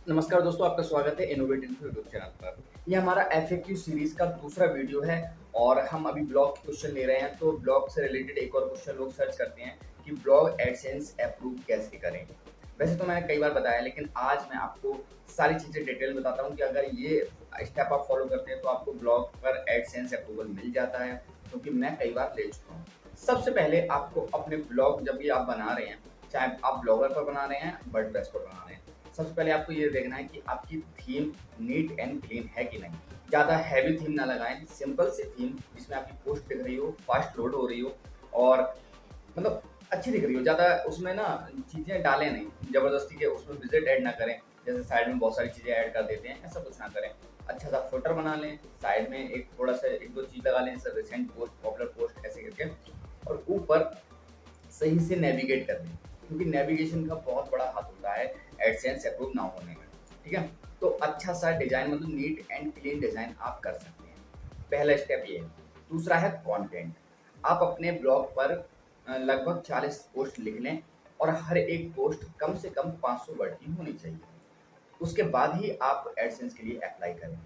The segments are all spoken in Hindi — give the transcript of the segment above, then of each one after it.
नमस्कार दोस्तों, आपका स्वागत है इनोवेटिव यूट्यूब चैनल पर। ये हमारा एफएक्यू सीरीज़ का दूसरा वीडियो है और हम अभी ब्लॉग के क्वेश्चन ले रहे हैं। तो ब्लॉग से रिलेटेड एक और क्वेश्चन लोग सर्च करते हैं कि ब्लॉग एडसेंस अप्रूव कैसे करें। वैसे तो मैंने कई बार बताया, लेकिन आज मैं आपको सारी चीज़ें डिटेल में बताता हूँ कि अगर ये स्टेप आप फॉलो करते हैं तो आपको ब्लॉग पर एडसेंस अप्रूवल मिल जाता है, क्योंकि मैं कई बार ले चुका हूँ। सबसे पहले आपको अपने ब्लॉग जब भी आप बना रहे हैं, चाहे आप ब्लॉगर पर बना रहे हैं, वर्डप्रेस पर बना रहे हैं, सबसे पहले आपको ये देखना है कि आपकी थीम नीट एंड क्लीन है कि नहीं। ज़्यादा हैवी थीम ना लगाएं, सिंपल सी थीम जिसमें आपकी पोस्ट दिख रही हो, फास्ट लोड हो रही हो और मतलब अच्छी दिख रही हो। ज़्यादा उसमें ना चीज़ें डालें नहीं, ज़बरदस्ती के उसमें विजिट ऐड ना करें, जैसे साइड में बहुत सारी चीज़ें ऐड कर देते हैं, ऐसा कुछ ना करें। अच्छा सा फुटर बना लें, साइड में एक थोड़ा सा एक दो चीज़ लगा लें, जैसे रिसेंट पोस्ट, पॉपुलर पोस्ट ऐसे करके, और ऊपर सही से नेविगेट कर लें, क्योंकि नेविगेशन का बहुत बड़ा हाथ होता है एडसेंस अप्रूव ना होने में। ठीक है? तो अच्छा सा डिज़ाइन, मतलब नीट एंड क्लीन डिज़ाइन आप कर सकते हैं। पहला स्टेप ये है। दूसरा है कंटेंट। आप अपने ब्लॉग पर लगभग 40 पोस्ट लिख लें और हर एक पोस्ट कम से कम 500 वर्ड की होनी चाहिए। उसके बाद ही आप एडसेंस के लिए अप्लाई करें।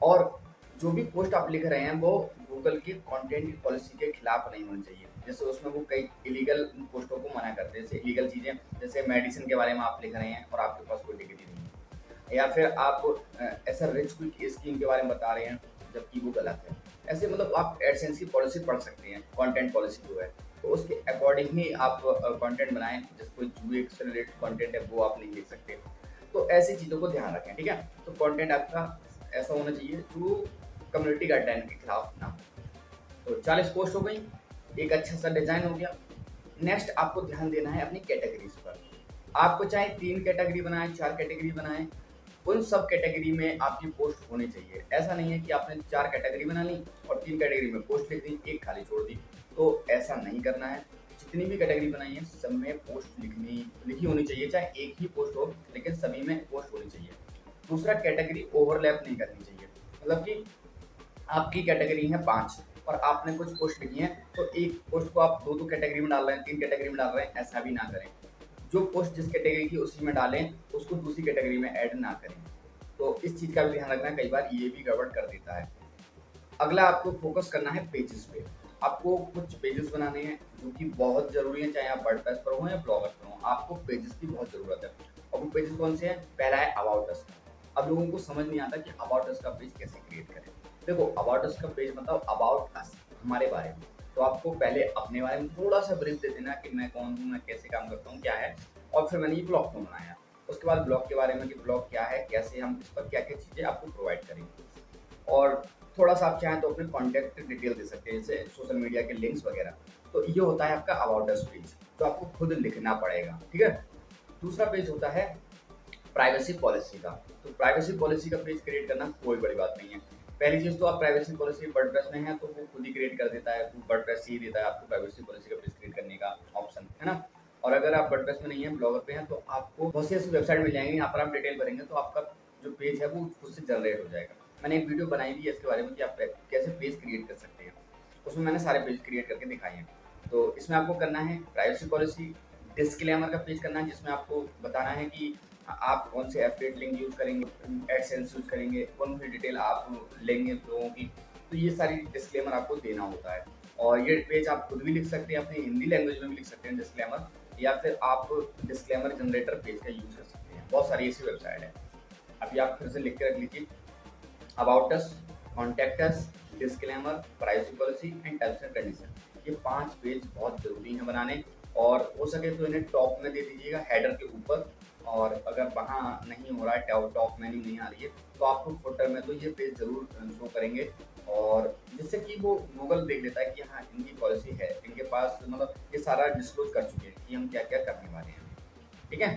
और जो भी पोस्ट आप लिख रहे हैं वो गूगल की कंटेंट की पॉलिसी के खिलाफ नहीं होनी चाहिए। जैसे उसमें वो कई इलीगल पोस्टों को मना करते हैं, जैसे इलीगल चीज़ें, जैसे मेडिसिन के बारे में आप लिख रहे हैं और आपके पास कोई डिग्री नहीं है, या फिर आप ऐसा रिच क्विक स्कीम के बारे में बता रहे हैं जबकि वो गलत है। ऐसे मतलब आप एडसेंस की पॉलिसी पढ़ सकते हैं, कंटेंट पॉलिसी जो है, तो उसके अकॉर्डिंग ही आप कंटेंट बनाएं। जैसे कोई जुए से रिलेटेड कंटेंट है वो आप नहीं लिख सकते। तो ऐसी चीज़ों को ध्यान रखें। ठीक है? तो कंटेंट आपका ऐसा होना चाहिए जो कम्युनिटी गाइडलाइन के खिलाफ ना हो। तो 40 पोस्ट हो गई, एक अच्छा सा डिज़ाइन हो गया। नेक्स्ट आपको ध्यान देना है अपनी कैटेगरीज़ पर। आपको चाहे 3 कैटेगरी बनाएँ, 4 कैटेगरी बनाएँ, उन सब कैटेगरी में आपकी पोस्ट होनी चाहिए। ऐसा नहीं है कि आपने 4 कैटेगरी बना ली और 3 कैटेगरी में पोस्ट लिख दी, 1 खाली छोड़ दी। तो ऐसा नहीं करना है। जितनी भी कैटेगरी बनाई है, सब में पोस्ट लिखी होनी चाहिए, चाहे एक ही पोस्ट हो, लेकिन सभी में पोस्ट होनी चाहिए। दूसरा, कैटेगरी ओवरलैप नहीं करनी चाहिए। मतलब कि आपकी कैटेगरी है 5 और आपने कुछ पोस्ट लिखी हैं, तो एक पोस्ट को आप 2-2 कैटेगरी में डाल रहे हैं, 3 कैटेगरी में डाल रहे हैं, ऐसा भी ना करें। जो पोस्ट जिस कैटेगरी की उसी में डालें, उसको दूसरी कैटेगरी में ऐड ना करें। तो इस चीज़ का भी ध्यान रखना है, कई बार ये भी गड़बड़ कर देता है। अगला आपको फ़ोकस करना है पेजेस पे। आपको कुछ पेजेस बनाने हैं जो कि बहुत ज़रूरी हैं, चाहे आप वर्डप्रेस पर हों या ब्लॉगर पर हों, आपको पेजेस की बहुत ज़रूरत है। और वो पेजेस कौन से हैं? पहला है अबाउट अस का। अब लोगों को समझ नहीं आता कि अबाउट अस का पेज कैसे क्रिएट करें। देखो, अबाउट अस का पेज मतलब अबाउट अस, हमारे बारे में। तो आपको पहले अपने बारे में थोड़ा-सा ब्रीफ दे देना कि मैं कौन हूँ, मैं कैसे काम करता हूँ, क्या है, और फिर मैंने ये ब्लॉग क्यों बनाया। उसके बाद ब्लॉग के बारे में कि ब्लॉग क्या है, कैसे हम इस पर क्या-क्या चीज़ें आपको प्रोवाइड करेंगे। और थोड़ा-सा आप चाहें तो अपने कॉन्टैक्ट डिटेल दे सकते हैं, जैसे सोशल मीडिया के लिंक्स वगैरह। तो ये होता है आपका अबाउट अस पेज, जो आपको खुद लिखना पड़ेगा, ठीक है? दूसरा पेज होता है प्राइवेसी पॉलिसी का। तो प्राइवेसी पॉलिसी का पेज क्रिएट करना कोई बड़ी बात नहीं है। पहली चीज़ तो आप प्राइवेसी पॉलिसी वर्डप्रेस में है तो वो खुद ही क्रिएट कर देता है, वर्डप्रेस ही देता है आपको प्राइवेसी पॉलिसी का पेज क्रिएट करने का ऑप्शन, है ना? और अगर आप वर्डप्रेस में नहीं हैं, ब्लॉगर पे हैं, तो आपको बहुत सी ऐसी वेबसाइट मिल जाएँगी, यहाँ पर आप डिटेल भरेंगे तो आपका जो पेज है वो खुद से जनरेट हो जाएगा। मैंने एक वीडियो बनाई भी है इसके बारे में कि आप कैसे पेज क्रिएट कर सकते हैं। उसमें मैंने सारे पेज क्रिएट करके दिखाए हैं। तो इसमें आपको करना है प्राइवेसी पॉलिसी, डिस्क्लेमर का पेज करना है जिसमें आपको बताना है कि आप कौन से एफिलिएट लिंक यूज़ करेंगे, एडसेंस यूज़ करेंगे, कौन-सी डिटेल आप लेंगे लोगों की। तो ये सारी डिस्क्लेमर आपको देना होता है। और ये पेज आप खुद भी लिख सकते हैं, अपनी हिंदी लैंग्वेज में भी लिख सकते हैं डिस्क्लेमर, या फिर आप डिस्क्लेमर जनरेटर पेज का यूज़ कर सकते हैं। बहुत सारी ऐसी वेबसाइट है। अभी आप फिर से लिख के रख लीजिए, about us, contact us, disclaimer, privacy policy and terms and condition. ये 5 पेज बहुत ज़रूरी हैं बनाने, और हो सके तो इन्हें टॉप में दे दीजिएगा, हेडर के ऊपर। और अगर वहाँ नहीं हो रहा है, टॉप मेन्यू नहीं आ रही है, तो आपको फुटर में तो ये पेज ज़रूर शो करेंगे, और जिससे कि वो गूगल देख लेता है कि हाँ, इनकी पॉलिसी है, इनके पास मतलब ये सारा डिस्क्लोज़ कर चुके हैं कि हम क्या-क्या करने वाले हैं। ठीक है?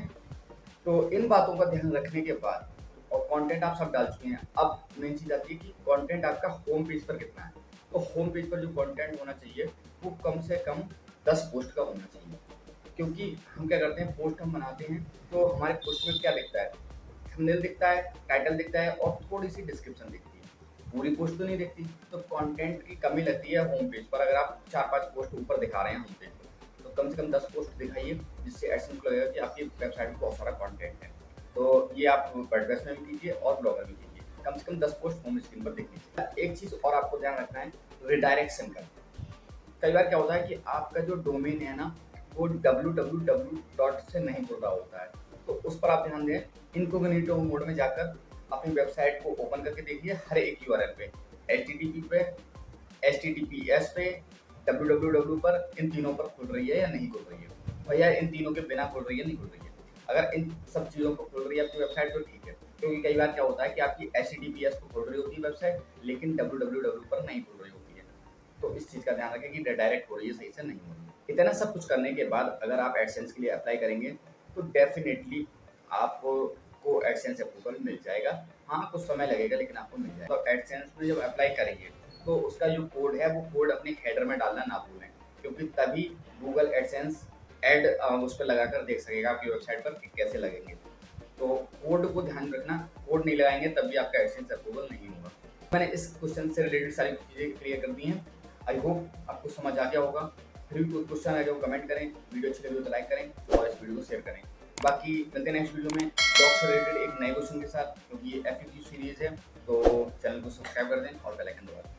तो इन बातों का ध्यान रखने के बाद और कंटेंट आप सब डाल चुके हैं, अब मेन चीज़ आती है कि कंटेंट आपका होम पेज पर कितना है। तो होम पेज पर जो कंटेंट होना चाहिए वो कम से कम 10 पोस्ट का होना चाहिए। क्योंकि हम क्या करते हैं, पोस्ट हम बनाते हैं तो हमारे पोस्ट में क्या दिखता है, थंबनेल दिखता है, टाइटल दिखता है और थोड़ी-सी डिस्क्रिप्शन दिखती है। पूरी पोस्ट तो नहीं दिखती, तो कंटेंट की कमी लगती है होम पेज पर। अगर आप 4-5 पोस्ट ऊपर दिखा रहे हैं होम पेज पर, तो कम से कम 10 पोस्ट दिखाइए, जिससे एडसेंस को लगेगा कि आपकी वेबसाइट में बहुत सारा कंटेंट है। तो ये आप वर्डप्रेस में भी कीजिए और ब्लॉगर में कीजिए। कम से कम 10 पोस्ट होम स्क्रीन पर देख लीजिए। एक चीज़ और आपको ध्यान रखना है, रिडायरेक्शन का। कई बार क्या होता है कि आपका जो डोमेन है ना, वो www डॉट से नहीं जुड़ रहा होता है, तो उस पर आप ध्यान दें। इनकॉग्निटो मोड में जाकर अपनी वेबसाइट को ओपन करके देखिए, हर एक यूआरएल पे, एचटीटीपी पे, एचटीटीपीएस पे, www पर, इन तीनों पर खुल रही है या नहीं खुल रही है। भैया इन तीनों के बिना खुल रही है, नहीं खुल रही है। अगर इन सब चीज़ों को खुल रही है आपकी वेबसाइट तो ठीक है, क्योंकि कई बार क्या होता है कि आपकी एचटीटीपीएस पर खुल रही होती है वेबसाइट, लेकिन www पर नहीं खुल रही होती है। तो इस चीज़ का ध्यान रखें कि डायरेक्ट हो रही है, सही से नहीं हो रही है। इतना सब कुछ करने के बाद अगर आप एडसेंस के लिए अप्लाई करेंगे तो डेफिनेटली आपको एडसेंस अप्रूवल मिल जाएगा। हाँ, कुछ समय लगेगा लेकिन आपको मिल जाएगा। तो एडसेंस में जब अप्लाई करेंगे तो उसका जो कोड है वो कोड अपने हेडर में डालना ना भूलें, क्योंकि तभी गूगल एडसेंस ऐड उस पर लगाकर देख सकेगा आपकी वेबसाइट पर कि कैसे लगेंगे। तो कोड को ध्यान रखना, कोड नहीं लगाएंगे तब भी आपका एडसेंस अप्रूवल नहीं होगा। मैंने इस क्वेश्चन से रिलेटेड सारी चीज़ें क्लियर कर दी हैं। आई होप आपको समझ आ गया होगा। फिर भी कोई क्वेश्चन है जो कमेंट करें, वीडियो अच्छी लगी हो तो लाइक करें और इस वीडियो को शेयर करें। बाकी मिलते हैं नेक्स्ट वीडियो में ब्लॉग से रिलेटेड एक नए क्वेश्चन के साथ, क्योंकि ये FAQ सीरीज़ है। तो चैनल को सब्सक्राइब कर दें और बेल आइकन दबा दें।